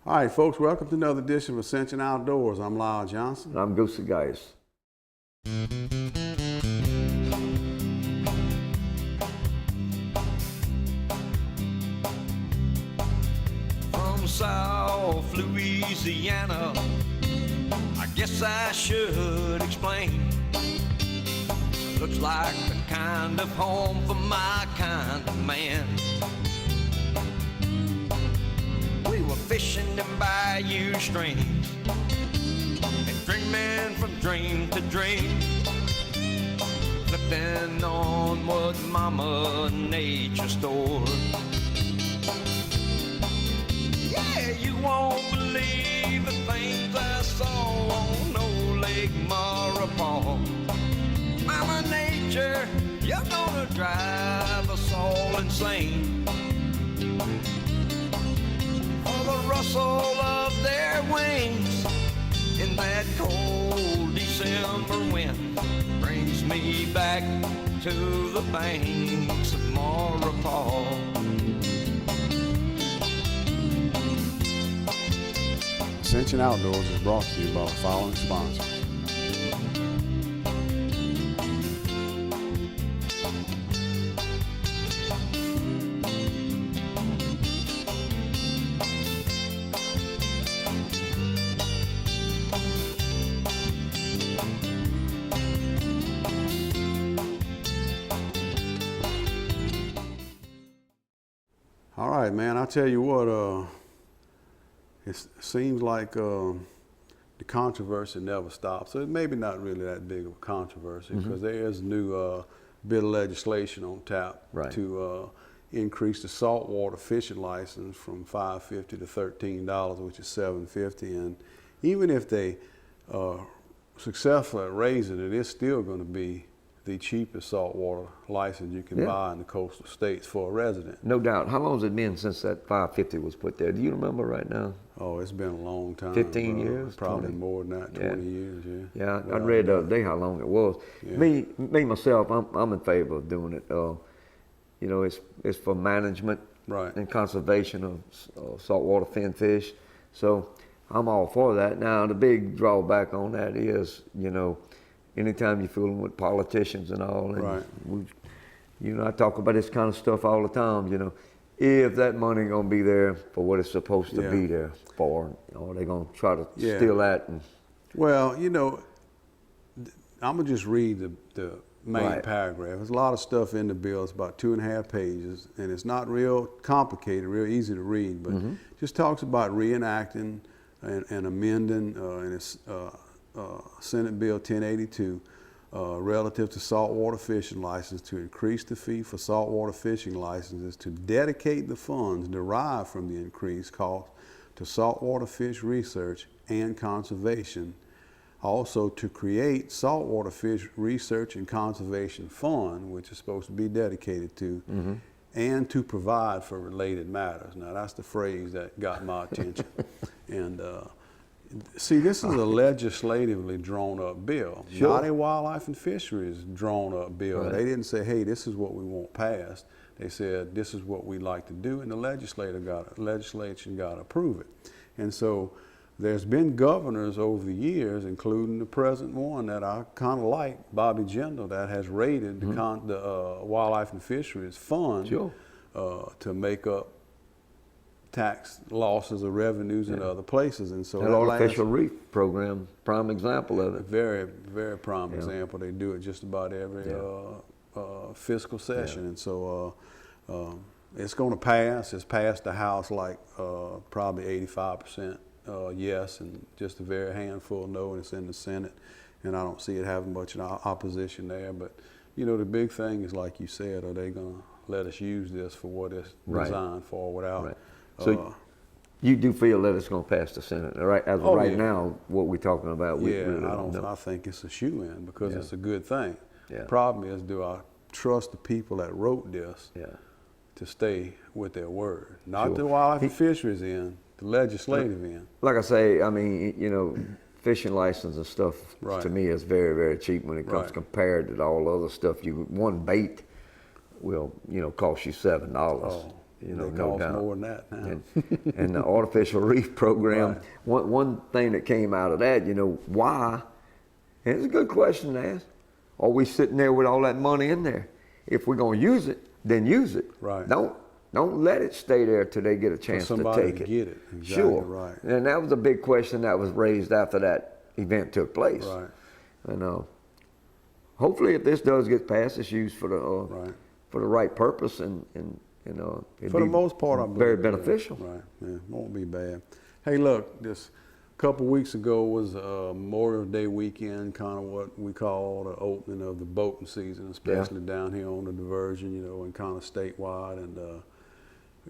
All right, folks, welcome to another edition of Ascension Outdoors. I'm Lyle Johnson. And I'm Goosie, guys. From South Louisiana, I guess I should explain. Looks like the kind of home for my kind of man. We were fishing in bayou streams and dreaming from dream to dream, flipping on what Mama Nature stored. Yeah, you won't believe the things I saw on old Lake Marapon. Mama Nature, you're gonna drive us all insane. For the rustle of their wings in that cold December wind brings me back to the banks of Marapon. Ascension Outdoors is brought to you by the following sponsors. All right, man, I'll tell you what, it seems like the controversy never stops. So it maybe not really that big of a controversy because there is a new bit of legislation on tap to increase the saltwater fishing license from $5.50 to $13, which is $7.50. And even if they are successful at raising it, it's still going to be the cheapest saltwater license you can buy in the coastal states for a resident. No doubt. How long has it been since that $5.50 was put there? Do you remember right now? Oh, it's been a long time. 15 years? Probably 20? more than that, 20 years, yeah. Yeah, I read the other day how long it was. Yeah. Me myself, I'm in favor of doing it. You know, it's for management and conservation of saltwater finfish. So I'm all for that. Now, the big drawback on that is, you know, anytime you're fooling with politicians and all, and you know, I talk about this kind of stuff all the time, you know, if that money gonna be there for what it's supposed to be there for, you know, they're gonna try to steal that. And well, you know, I'm gonna just read the main paragraph. There's a lot of stuff in the bill. It's about 2.5 pages, and it's not real complicated, real easy to read, but just talks about reenacting and amending and it's Senate Bill 1082 relative to saltwater fishing license to increase the fee for saltwater fishing licenses, to dedicate the funds derived from the increased cost to saltwater fish research and conservation, also to create saltwater fish research and conservation fund, which is supposed to be dedicated to, and to provide for related matters. Now that's the phrase that got my attention. And see, this is a legislatively drawn-up bill, not a wildlife and fisheries drawn-up bill. They didn't say, hey, this is what we want passed. They said, this is what we'd like to do, and the legislation got to approve it. And so there's been governors over the years, including the present one that I kind of like, Bobby Jindal, that has raided the Wildlife and Fisheries Fund to make up tax losses or revenues in other places. And so that artificial reef program, prime example of it. Very, very prime example. They do it just about every fiscal session. And so it's going to pass. It's passed the House like probably 85% yes, and just a very handful no, and it's in the Senate. And I don't see it having much opposition there. But, you know, the big thing is, like you said, are they going to let us use this for what it's designed for without... So you do feel that it's going to pass the Senate, right? As of right now, what we're talking about, we really don't know. I think it's a shoe-in because it's a good thing. The problem is, do I trust the people that wrote this to stay with their word? Not the wildlife and fisheries end, the legislative end. Like I say, I mean, you know, fishing license and stuff to me is very, very cheap when it comes compared to all the other stuff. One bait will, you know, cost you $7. You know, they no cost doubt. more than that now. And the artificial reef program, Right. one thing that came out of that, you know, why? And it's a good question to ask. Are we sitting there with all that money in there? If we're going to use it, then use it. Right. Don't let it stay there till they get a chance to take it. Get it. Exactly. Sure. Right. And that was a big question that was raised after that event took place. Right. And hopefully, if this does get passed, it's used for the right purpose, and for the most part, I believe very beneficial. Right. Yeah. Won't be bad. Hey, look, this couple weeks ago was Memorial Day weekend, kind of what we call the opening of the boating season, especially down here on the diversion, you know, and kind of statewide. And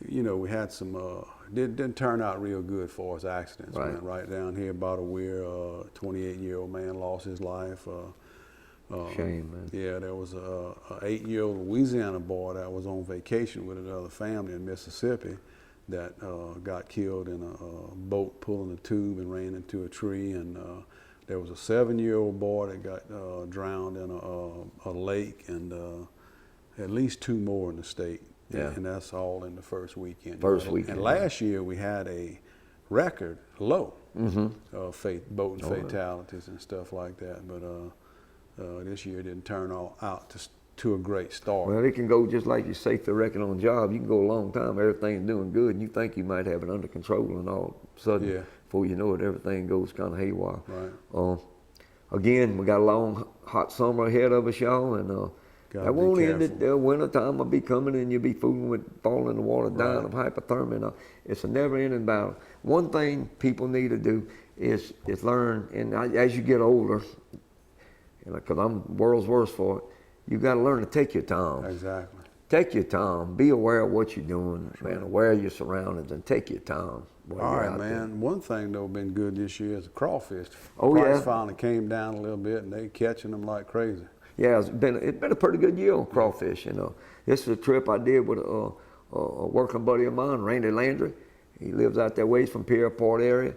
you know, we had some didn't turn out real good for us accidents. Right. Man. Right down here by the weir, 28-year-old man lost his life. Shame, man. Yeah, there was a 8-year-old Louisiana boy that was on vacation with another family in Mississippi that got killed in a boat pulling a tube and ran into a tree. And there was a 7-year-old boy that got drowned in a lake, and at least 2 more in the state. Yeah. And that's all in the first weekend. Weekend. And last year we had a record low of boating fatalities and stuff like that. But this year didn't turn out to a great start. Well, it can go just like your safety record on the job. You can go a long time, everything's doing good, and you think you might have it under control, and all of a sudden, before you know it, everything goes kind of haywire. Right. Again, we got a long, hot summer ahead of us, y'all, and that won't end it. The winter time will be coming, and you'll be fooling with falling in the water, dying of hypothermia. It's a never-ending battle. One thing people need to do is learn, and as you get older, because I'm the world's worst for it, you got to learn to take your time. Exactly. Take your time. Be aware of what you're doing, man. Aware of your surroundings, and take your time. All right, man. One thing though been good this year is the crawfish. Oh, Price finally came down a little bit, and they catching them like crazy. Yeah, it's been a pretty good year on crawfish. You know, this is a trip I did with a working buddy of mine, Randy Landry. He lives out there ways from Pierreport area,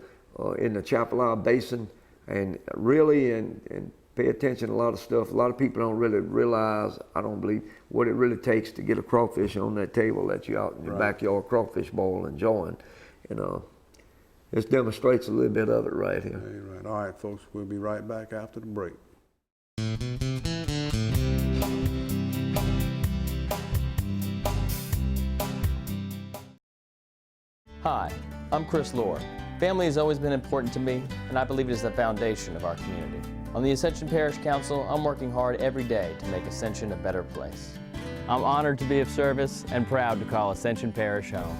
in the Atchafalaya Basin, and really and pay attention to a lot of stuff. A lot of people don't really realize, I don't believe, what it really takes to get a crawfish on that table that you out in your backyard crawfish bowl enjoying. You know, this demonstrates a little bit of it right here. Yeah, right. All right, folks, we'll be right back after the break. Hi, I'm Chris Lohr. Family has always been important to me, and I believe it is the foundation of our community. On the Ascension Parish Council, I'm working hard every day to make Ascension a better place. I'm honored to be of service and proud to call Ascension Parish home.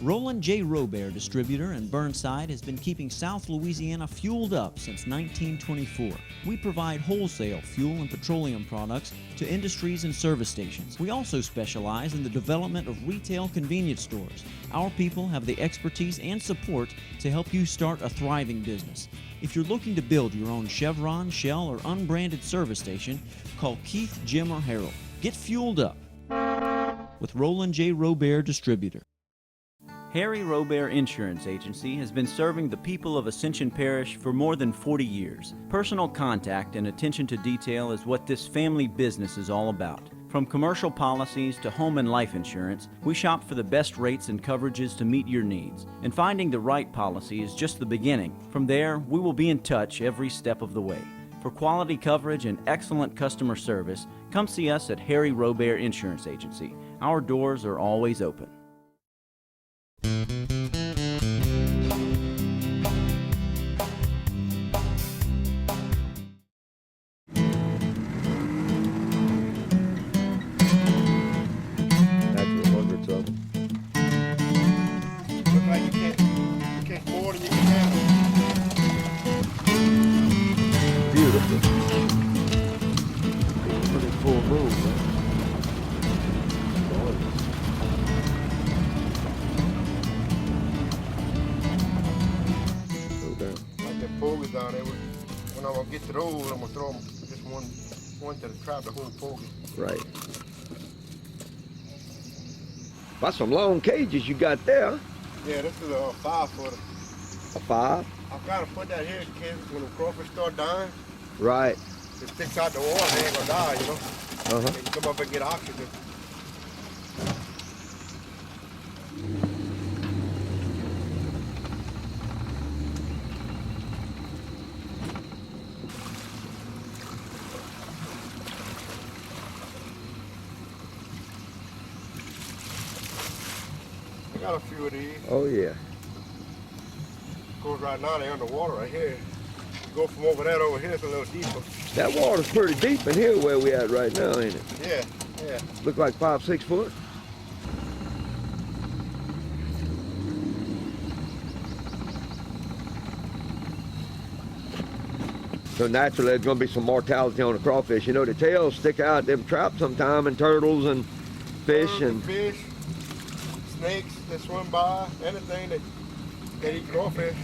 Roland J. Robert Distributor in Burnside has been keeping South Louisiana fueled up since 1924. We provide wholesale fuel and petroleum products to industries and service stations. We also specialize in the development of retail convenience stores. Our people have the expertise and support to help you start a thriving business. If you're looking to build your own Chevron, Shell, or unbranded service station, call Keith, Jim, or Harold. Get fueled up with Roland J. Robert Distributor. Harry Robert Insurance Agency has been serving the people of Ascension Parish for more than 40 years. Personal contact and attention to detail is what this family business is all about. From commercial policies to home and life insurance, we shop for the best rates and coverages to meet your needs. And finding the right policy is just the beginning. From there, we will be in touch every step of the way. For quality coverage and excellent customer service, come see us at Harry Robert Insurance Agency. Our doors are always open. I'm gonna throw them just one to the trap, the whole poke. Right. That's some long cages you got there. Yeah, this is a 5-footer. A 5? I've got to put that here in case when the crawfish start dying. Right. It sticks out the water, they ain't gonna die, you know. They can come up and get oxygen. I got a few of these. Oh yeah. Of course, right now they're underwater right here. Go from over there to over here, it's a little deeper. That water's pretty deep in here where we at right now, ain't it? Yeah, yeah. Look like 5-6 foot. So naturally, there's going to be some mortality on the crawfish. You know, the tails stick out them traps sometime, and turtles and fish and fish, snakes that swim by, anything that eat crawfish.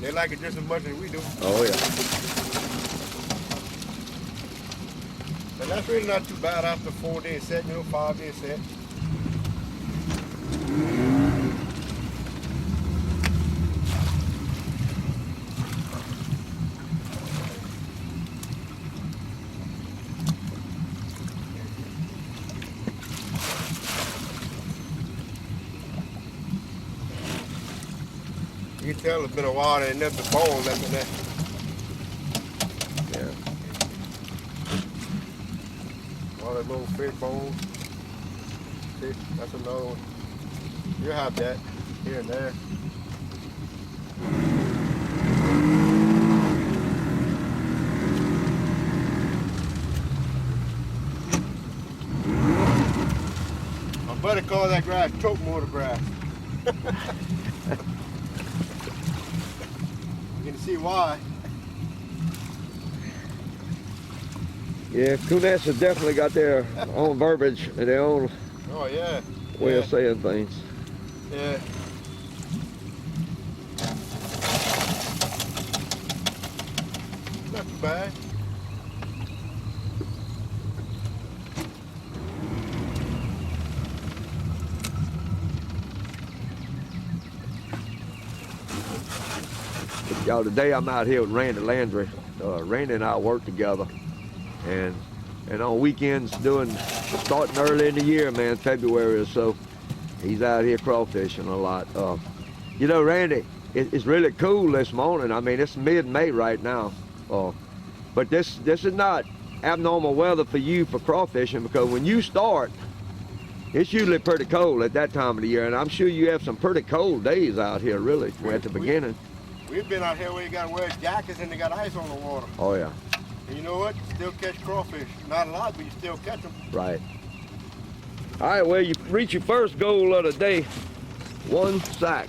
They like it just as much as we do. oh yeah. And that's really not too bad after 4 days set, 5 days set. You can tell it's been a while, there ain't nothing but bone left in there. Yeah. All that little fish bones. See, that's another one. You'll have that here and there. My buddy calls that grass choke mortar grass. You can see why. Yeah, coonets have definitely got their own verbiage and their own Oh yeah. way of saying things. Yeah. Not too bad. Y'all, today I'm out here with Randy Landry. Randy and I work together, and on weekends starting early in the year, man, February or so, he's out here crawfishing a lot. You know, Randy, it's really cool this morning. I mean, it's mid-May right now, but this is not abnormal weather for you for crawfishing, because when you start, it's usually pretty cold at that time of the year, and I'm sure you have some pretty cold days out here, really, at the beginning. We've been out here where you gotta wear jackets and they got ice on the water. Oh yeah. And you know what? You still catch crawfish. Not a lot, but you still catch them. Right. All right, well, you reach your first goal of the day, 1 sack.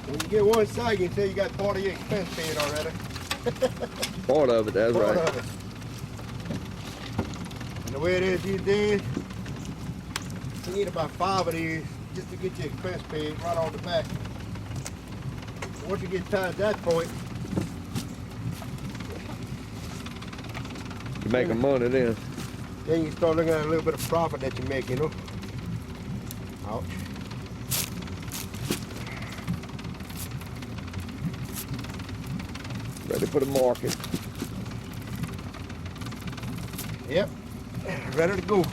When you get 1 sack, you can tell you got part of your expense paid already. Part of it, that's Part right. of it. And the way it is these days, you need about 5 of these just to get your expense paid right off the back. Once you get past that point, You're making money then. then you start looking at a little bit of profit that you make, you know. Ouch. Ready for the market. Yep, ready to go.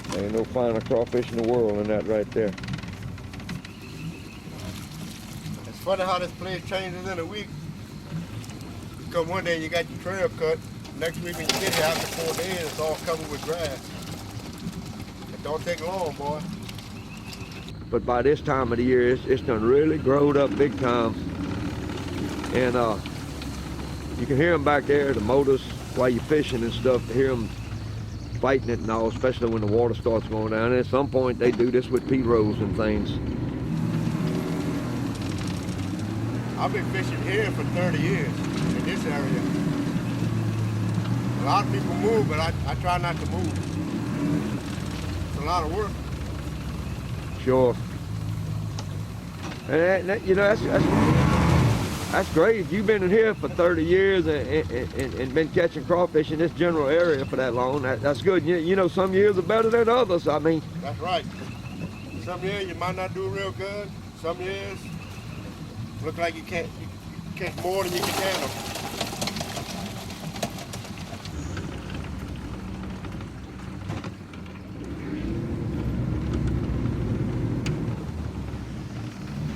There ain't no finer crawfish in the world than that right there. It's funny how this place changes in a week. Because one day you got your trail cut, next week when you get here after 4 days, it's all covered with grass. It don't take long, boy. But by this time of the year, it's done really growed up big time. And you can hear them back there, the motors, while you're fishing and stuff, to hear them fighting it and all, especially when the water starts going down. And at some point, they do this with P-rows and things. I've been fishing here for 30 years in this area. A lot of people move, but I try not to move. It's a lot of work. Sure. And that, you know, that's great. You've been in here for 30 years and been catching crawfish in this general area for that long. That's good. You know, some years are better than others. I mean. That's right. Some years you might not do real good. Some years look like you catch more than you can handle.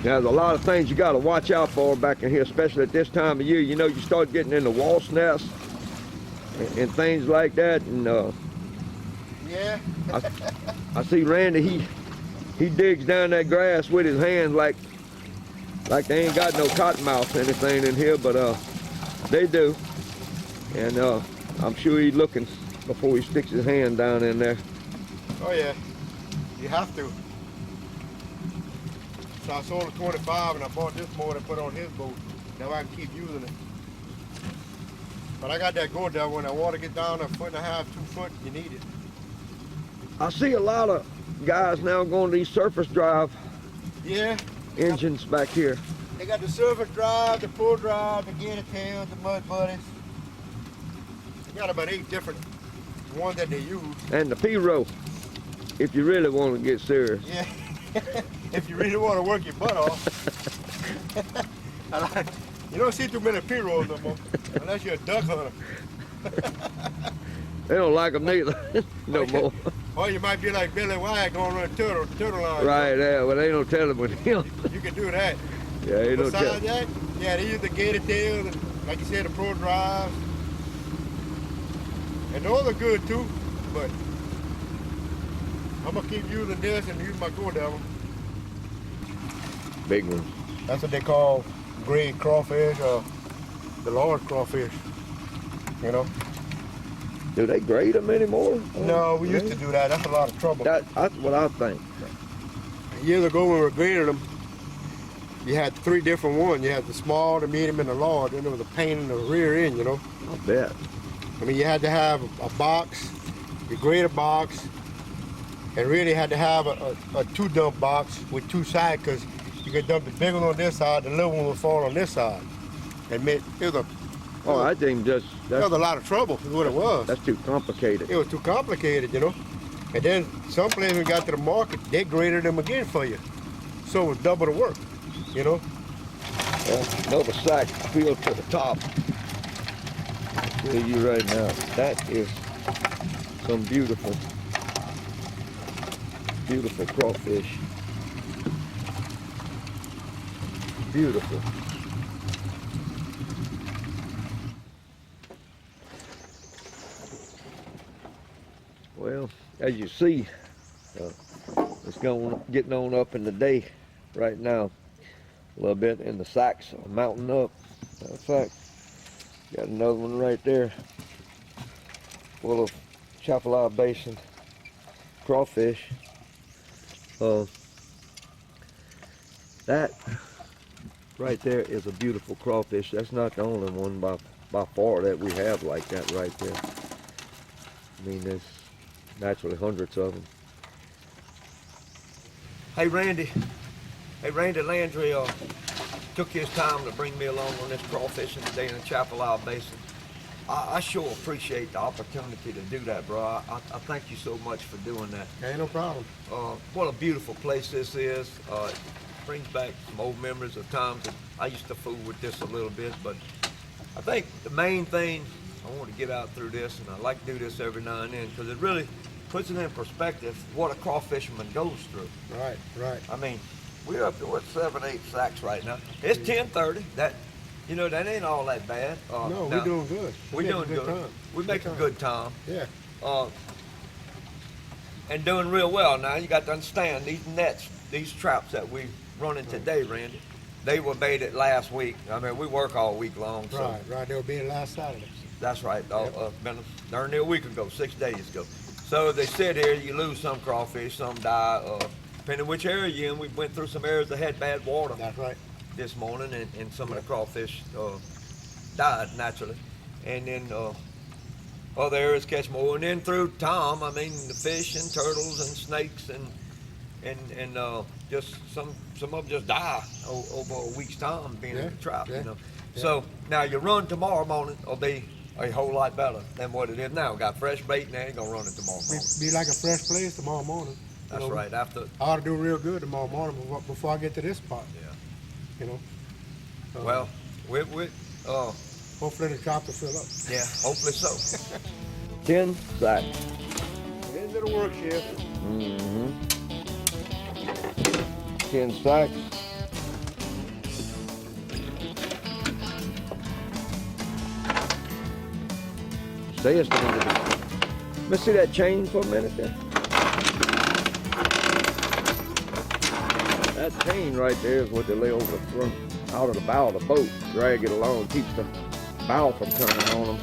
Now, there's a lot of things you got to watch out for back in here, especially at this time of year. You know, you start getting into wasp nests and things like that, and Yeah. I see Randy, he digs down that grass with his hands like they ain't got no cottonmouth or anything in here, but they do. And I'm sure he's looking before he sticks his hand down in there. Oh yeah, you have to. So I sold a 25 and I bought this motor and put on his boat. Now I can keep using it. But I got that go down when I want to get down 1.5 feet, 2 foot, you need it. I see a lot of guys now going to these surface drive engines back here. They got the surface drive, the full drive, the gator tails, the mud buddies. They got about 8 different ones that they use. And the P-row, if you really want to get serious. Yeah, if you really want to work your butt off. You don't see too many P-rolls no more, unless you're a duck hunter. They don't like them neither, no more. Or you might be like Billy White going run turtle line. Right, yeah, but they don't tell them with him. You can do that. Yeah, they don't tell. Besides that, yeah, they use the gator tails and, like you said, the pro drives. And those are good too, but I'm gonna keep using this and use my go devil. Big ones. That's what they call gray crawfish or the large crawfish, you know. Do they grade them anymore? No, we used to do that. That's a lot of trouble. That's what I think. Years ago when we were grading them, you had 3 different ones. You had the small, the medium, and the large. And there was a pain in the rear end, you know. I bet. I mean, you had to have a box, you grade a box, and really had to have a 2-dump box with 2 sides, because you could dump the big one on this side, the little one would fall on this side. And it was I think that was a lot of trouble, is what it was. That's too complicated. It was too complicated, you know. And then some places we got to the market, they graded them again for you. So it was double the work, you know. Well, another sack filled to the top. I'll tell you right now, that is some beautiful, beautiful crawfish. Beautiful. Well, as you see, it's getting on up in the day right now. A little bit, and the sacks are mounting up. Matter of fact, got another one right there, full of Atchafalaya Basin crawfish. That right there is a beautiful crawfish. That's not the only one by far that we have like that right there. I mean, there's naturally hundreds of them. Hey Randy Landry took his time to bring me along on this crawfishing today in the Atchafalaya Basin. I sure appreciate the opportunity to do that, bro. I thank you so much for doing that. Ain't no problem. What a beautiful place this is. It brings back some old memories of times that I used to fool with this a little bit, but I think the main thing I want to get out through this, and I like to do this every now and then, because it really puts it in perspective what a crawfisherman goes through. Right, right. I mean, we're up to what, 7, 8 sacks right now. It's 10:30. That, you know, that ain't all that bad. No, we're doing good. We're doing good. Time. We're making good time. Yeah. And doing real well. Now you got to understand, these nets, these traps that we running today, Randy, they were baited last week. I mean, we work all week long. So. Right. They were being last Saturday. That's right. Been darn near a week ago, 6 days ago. So they sit here, you lose some crawfish, some die. Depending which area you're in, we went through some areas that had bad water. That's right. This morning, and some of the crawfish died naturally. And then other areas catch more. And then through Tom, I mean, the fish and turtles and snakes and just some of them just die over a week's time being in the trap, you know. Yeah. So now your run tomorrow morning will be a whole lot better than what it is now. We got fresh bait now, you're gonna run it tomorrow morning. Be like a fresh place tomorrow morning. That's right. After I ought to do real good tomorrow morning before I get to this spot. Yeah. You know. Well, we hopefully the trap will fill up. Yeah, hopefully so. 10 sacks. End of the work shift. 10 sacks. Say it's the end of the Let me see that chain for a minute there. That chain right there is what they lay over the front, out of the bow of the boat. Drag it along, keeps the bow from turning on them.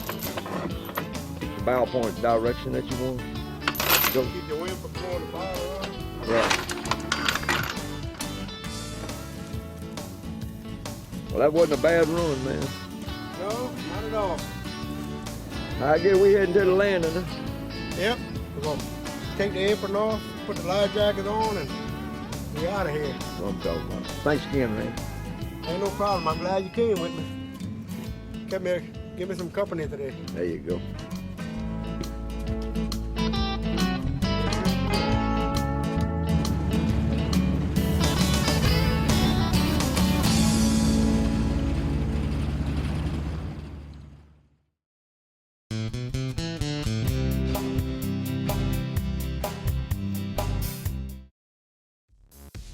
Keep the bow point the direction that you want. Go. Keep the wind from blowing the bow around. Right. Well, that wasn't a bad run, man. No, not at all. I guess we heading to the landing, huh? Yep. We're gonna take the apron off, put the life jacket on, and we're out of here. That's what I'm talking about. Thanks again, man. Ain't no problem. I'm glad you came with me. Come here, give me some company today. There you go.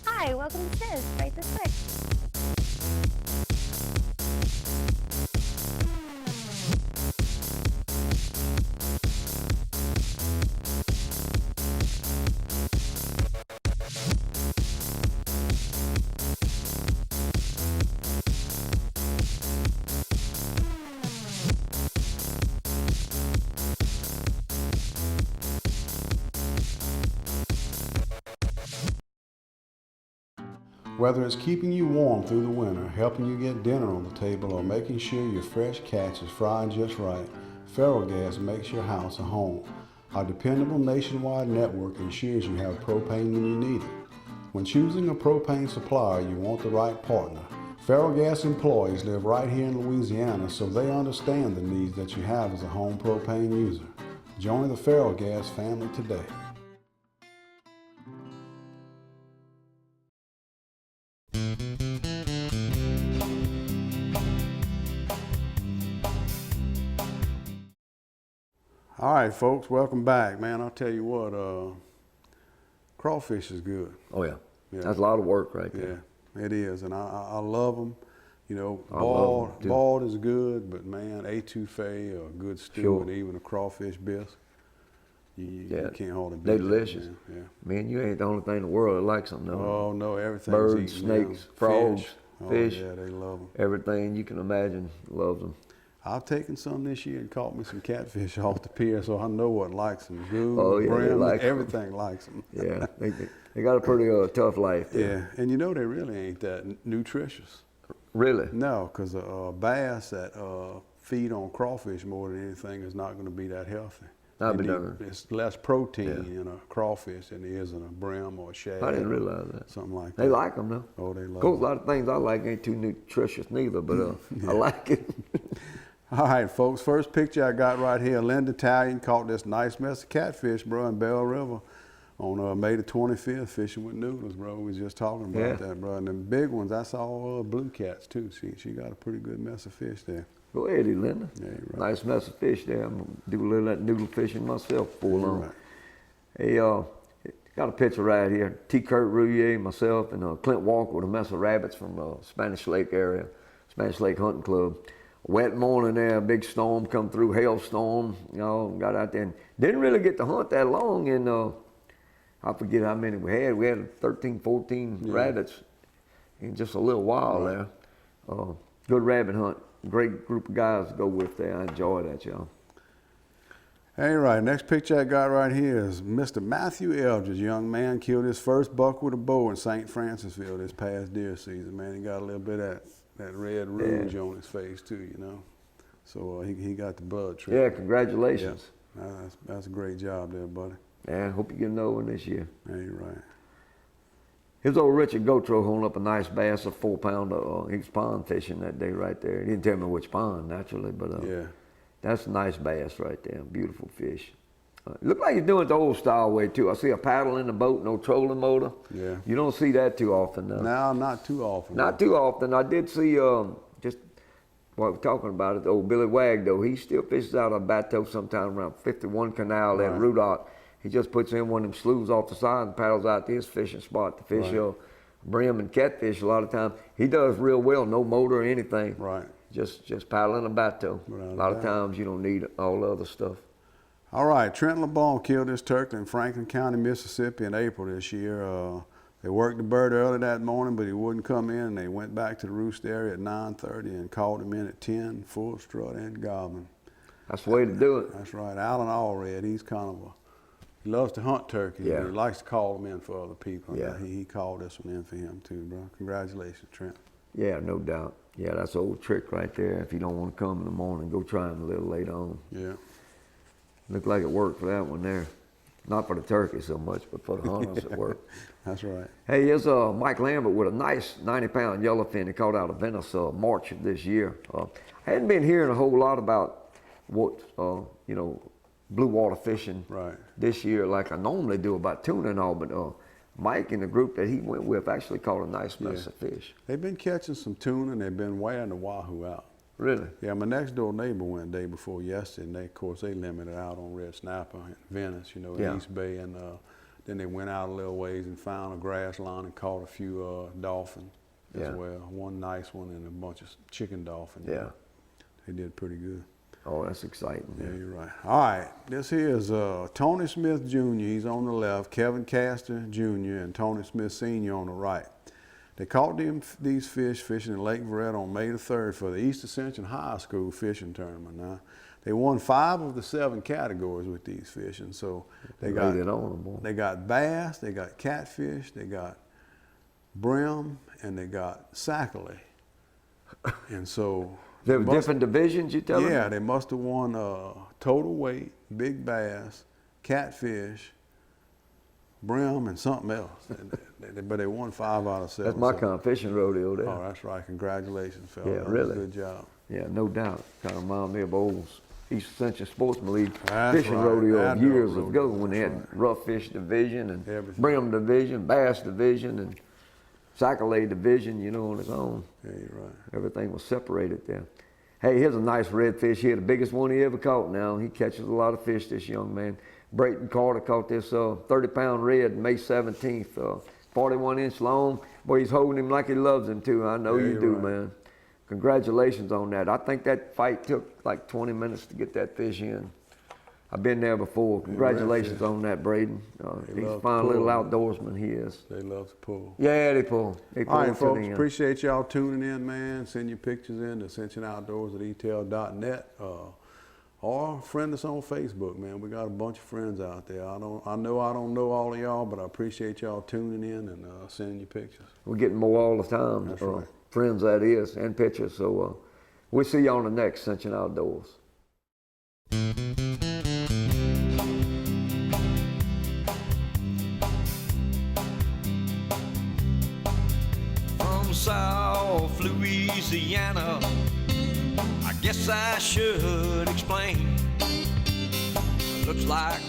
Hi, welcome to Sis, right this way. Whether it's keeping you warm through the winter, helping you get dinner on the table, or making sure your fresh catch is fried just right, Ferrellgas makes your house a home. Our dependable nationwide network ensures you have propane when you need it. When choosing a propane supplier, you want the right partner. Ferrellgas employees live right here in Louisiana, so they understand the needs that you have as a home propane user. Join the Ferrellgas family today. All right, folks, welcome back. Man, I'll tell you what, crawfish is good. Oh, yeah. That's a lot of work right there. Yeah, it is, and I love them. You know, bald is good, but man, etouffee or a good stew and even a crawfish bisque, you can't hold it. They're delicious. Yeah. Man, you ain't the only thing in the world that likes them, no. Oh, no, everything. Birds, snakes, frogs, fish. Oh, yeah, they love them. Everything you can imagine loves them. I've taken some this year and caught me some catfish off the pier, so I know what likes them. Oh, yeah, brim, like everything likes them. Yeah, they got a pretty tough life there. Yeah, and you know they really ain't that nutritious. Really? No, because a bass that feed on crawfish more than anything is not going to be that healthy. It's less protein in a crawfish than there is in a brim or a shad. I didn't realize that. Something like that. They like them, though. Oh, they love them. Of course, a lot of things I like ain't too nutritious neither, but I like it. All right, folks, first picture I got right here, Linda Italian caught this nice mess of catfish, bro, in Bell River on May the 25th, fishing with noodles, bro. We was just talking about that, bro. And the big ones, I saw blue cats, too. She got a pretty good mess of fish there. Go ahead, Linda. Yeah, right. Nice mess of fish there. I'm going to do a little of that noodle fishing myself full on. Right. Hey, got a picture right here. T. Kurt Rouillet, myself, and Clint Walker with a mess of rabbits from Spanish Lake area, Spanish Lake Hunting Club. Wet morning there, a big storm come through, hailstorm, you know, got out there and didn't really get to hunt that long, and I forget how many we had. We had 13, 14 rabbits in just a little while there. Good rabbit hunt. Great group of guys to go with there. I enjoy that, y'all. All right, next picture I got right here is Mr. Matthew Eldridge, young man, killed his first buck with a bow in St. Francisville this past deer season. Man, he got a little bit of that red rouge on his face too, you know. So he got the blood treatment. Yeah, congratulations. Yeah. That's a great job there, buddy. Yeah, hope you get another one this year. Yeah, you're right. Here's old Richard Gotro holding up a nice bass, a 4-pounder. He was pond fishing that day right there. He didn't tell me which pond, naturally, but that's a nice bass right there. Beautiful fish. Look like he's doing it the old style way too. I see a paddle in the boat, no trolling motor. Yeah. You don't see that too often though. No, not too often. Not too often. I did see just while we're talking about it, old Billy Wag though. He still fishes out a bateau sometime around 51 Canal at Rudolph. He just puts in one of them sloughs off the side and paddles out to his fishing spot to fish brim and catfish a lot of times. He does real well, no motor or anything. Right. Just paddling a bateau. A lot of times you don't need all the other stuff. All right, Trent LeBon killed this turkey in Franklin County, Mississippi in April this year. They worked the bird early that morning, but he wouldn't come in. They went back to the roost area at 9:30 and called him in at 10, full strut and gobbling. That's the way to do it. That's right. Alan Allred, he's kind of he loves to hunt turkeys, yeah. but he likes to call them in for other people. Yeah. He called this one in for him too, bro. Congratulations, Trent. Yeah, no doubt. Yeah, that's an old trick right there. If you don't want to come in the morning, go try him a little later on. Yeah. Looked like it worked for that one there. Not for the turkey so much, but for the hunters it worked. That's right. Hey, here's Mike Lambert with a nice 90-pound yellowfin he caught out of Venice March of this year. I hadn't been hearing a whole lot about what, you know, blue water fishing this year like I normally do about tuna and all, but Mike and the group that he went with actually caught a nice mess of fish. They've been catching some tuna and they've been wearing the wahoo out. Really? Yeah, my next door neighbor went the day before yesterday, and of course, they limited out on red snapper in Venice, you know, in East Bay, and then they went out a little ways and found a grass line and caught a few dolphins as well. One nice one and a bunch of chicken dolphins. Yeah. They did pretty good. Oh, that's exciting. Yeah, you're right. All right, this here is Tony Smith Jr., he's on the left, Kevin Castor Jr., and Tony Smith Sr. on the right. They caught these fish fishing in Lake Veretta on May the 3rd for the East Ascension High School fishing tournament. Now, they won 5 of the 7 categories with these fish, and so they got bass, they got catfish, they got brim, and they got saccalay. And so there were different divisions, you tell me? Yeah, they must have won total weight, big bass, catfish, brim, and something else. But they won 5 out of 7. That's my kind of fishing rodeo there. Oh, that's right. Congratulations, fella. Yeah, that really. was a good job. Yeah, no doubt. Kind of remind me of old East Ascension Sportsman League fishing right. rodeo That years rodeo. ago when they had rough fish division and brim division, bass division, and saccalay division, you know, on its own. Yeah, you're right. Everything was separated there. Hey, here's a nice redfish here, the biggest one he ever caught now. He catches a lot of fish, this young man. Brayton Carter caught this 30-pound red May 17th, 41-inch long. Boy, he's holding him like he loves him too. I know you do, man. Congratulations on that. I think that fight took like 20 minutes to get that fish in. I've been there before. Congratulations on that, Braden. He's a fine little outdoorsman, he is. They love to pull. Yeah, they pull. They pull. All right, folks, appreciate y'all tuning in, man. Send your pictures in to AscensionOutdoorsAtETail.net. Or friend us on Facebook, man. We got a bunch of friends out there. I know I don't know all of y'all, but I appreciate y'all tuning in and sending your pictures. We're getting more all the time. That's right. Friends, that is, and pictures. So we'll see you on the next Ascension Outdoors. From South Louisiana, I guess I should explain. Looks like